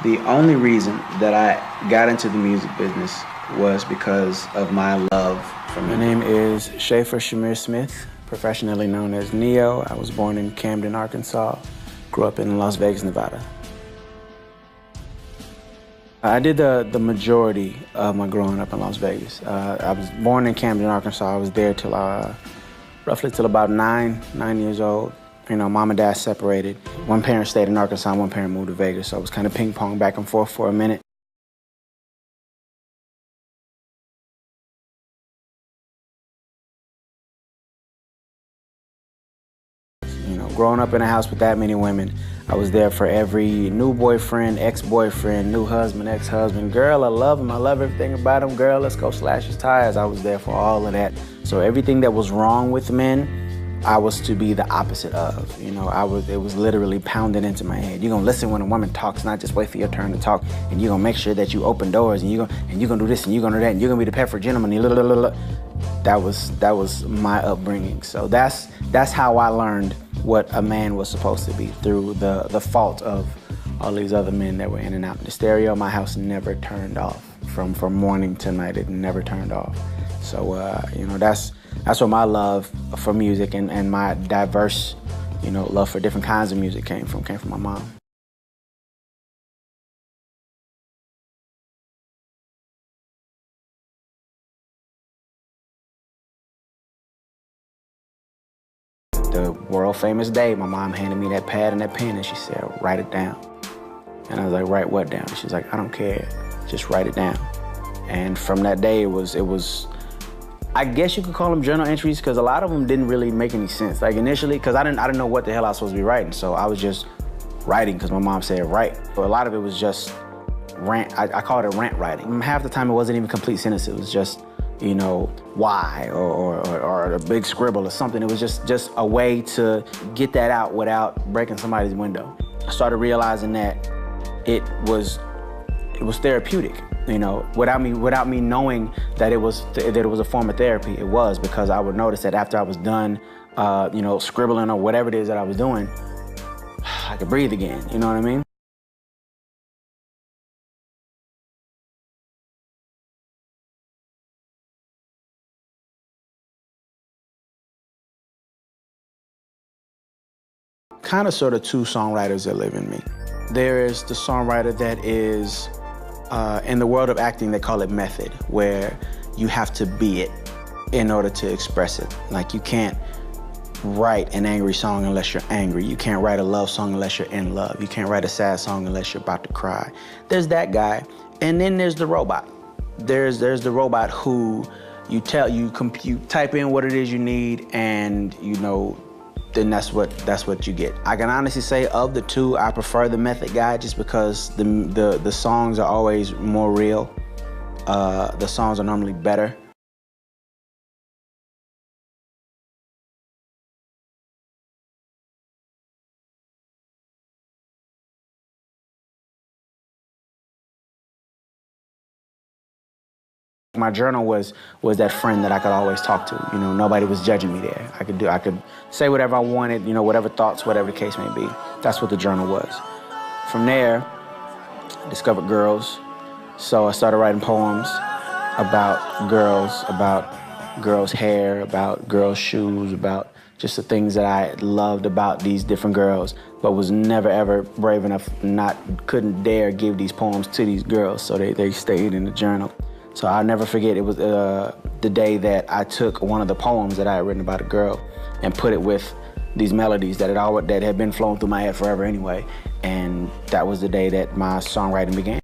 The only reason that I got into the music business was because of my love for music. My name is Schaefer Shamir Smith, professionally known as Neo. I was born in Camden, Arkansas, grew up in Las Vegas, Nevada. I did the majority of my growing up in Las Vegas. I was born in Camden, Arkansas. I was there till roughly till about nine years old. You know, mom and dad separated. One parent stayed in Arkansas, one parent moved to Vegas, so I was kind of ping-pong back and forth for a minute. You know, growing up in a house with that many women, I was there for every new boyfriend, ex-boyfriend, new husband, ex-husband. Girl, I love him. I love everything about him. Girl, let's go slash his tires. I was there for all of that. So everything that was wrong with men, I was to be the opposite of. You know, it was literally pounded into my head. You're gonna listen when a woman talks, not just wait for your turn to talk. And you're gonna make sure that you open doors, and you're gonna do this, and you're gonna do that, and you're gonna be the Pepper gentleman. That was my upbringing. So that's how I learned what a man was supposed to be, through the fault of all these other men that were in and out. The stereo in my house never turned off. From morning to night, it never turned off. So you know, that's where my love for music and my diverse, you know, love for different kinds of music came from my mom. The world famous day, my mom handed me that pad and that pen and she said, write it down. And I was like, write what down? She's like, I don't care, just write it down. And from that day, it was, I guess you could call them journal entries, because a lot of them didn't really make any sense. Like initially, because I didn't know what the hell I was supposed to be writing, so I was just writing because my mom said write. But a lot of it was just rant. I call it a rant writing. Half the time it wasn't even complete sentences. It was just, you know, why or a big scribble or something. It was just a way to get that out without breaking somebody's window. I started realizing that it was therapeutic. You know, without me knowing that it was a form of therapy. It was, because I would notice that after I was done, you know, scribbling or whatever it is that I was doing, I could breathe again. You know what I mean? Kind of sort of two songwriters that live in me. There is the songwriter that is, in the world of acting, they call it method, where you have to be it in order to express it. Like, you can't write an angry song unless you're angry. You can't write a love song unless you're in love. You can't write a sad song unless you're about to cry. There's that guy. And then there's the robot. There's the robot who you type in what it is you need, and, you know, then that's what you get. I can honestly say, of the two, I prefer the method guy, just because the songs are always more real. The songs are normally better. My journal was that friend that I could always talk to. You know, nobody was judging me there. I could say whatever I wanted, you know, whatever thoughts, whatever the case may be. That's what the journal was. From there, I discovered girls. So I started writing poems about girls' hair, about girls' shoes, about just the things that I loved about these different girls, but was never ever brave enough, couldn't dare give these poems to these girls, so they stayed in the journal. So I'll never forget, it was the day that I took one of the poems that I had written about a girl and put it with these melodies that had been flowing through my head forever anyway. And that was the day that my songwriting began.